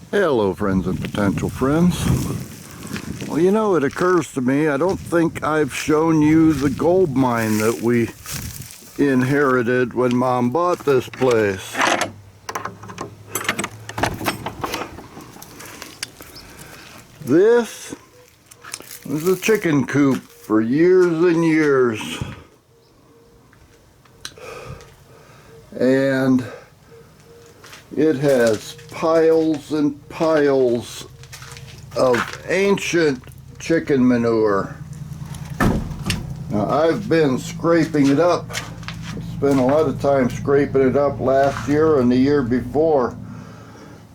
Hello friends and potential friends. Well, you know, it occurs to me, I don't think I've shown you the gold mine that we inherited when Mom bought this place. This was a chicken coop for years and years. And it has piles and piles of ancient chicken manure. Now, I've been scraping it up. I spent a lot of time scraping it up last year and the year before.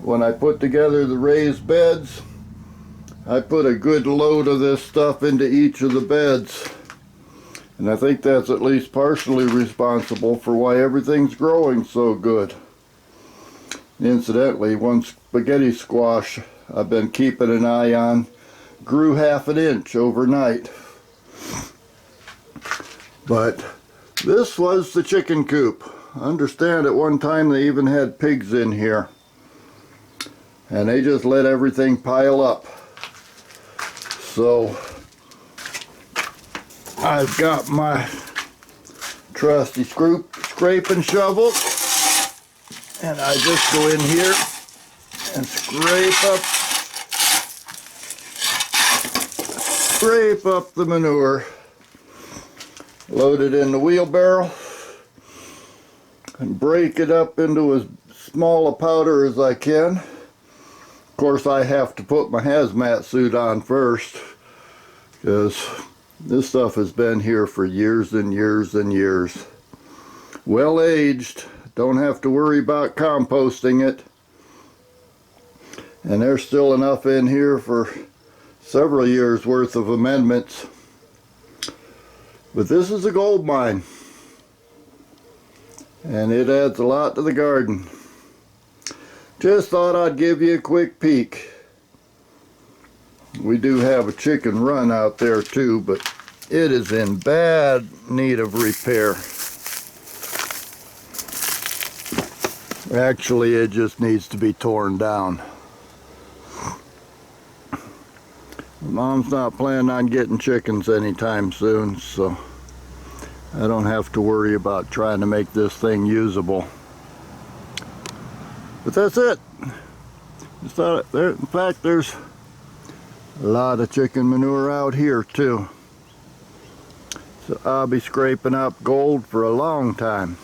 When I put together the raised beds, I put a good load of this stuff into each of the beds. And I think that's at least partially responsible for why everything's growing so good. Incidentally, one spaghetti squash I've been keeping an eye on grew ½ an inch overnight. But this was the chicken coop. I understand at one time they even had pigs in here. And they just let everything pile up. So I've got my trusty scraping shovel, and I just go in here and scrape up the manure, load it in the wheelbarrow, and break it up into as small a powder as I can. Of course, I have to put my hazmat suit on first, because this stuff has been here for years and years and years. Well aged, don't have to worry about composting it. And there's still enough in here for several years worth of amendments. But this is a gold mine. And it adds a lot to the garden. Just thought I'd give you a quick peek. We do have a chicken run out there too, but it is in bad need of repair. Actually, it just needs to be torn down. Mom's not planning on getting chickens anytime soon, so I don't have to worry about trying to make this thing usable. But that's it. Just thought there, in fact, there's a lot of chicken manure out here too. So I'll be scraping up gold for a long time.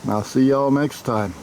I'll see y'all next time.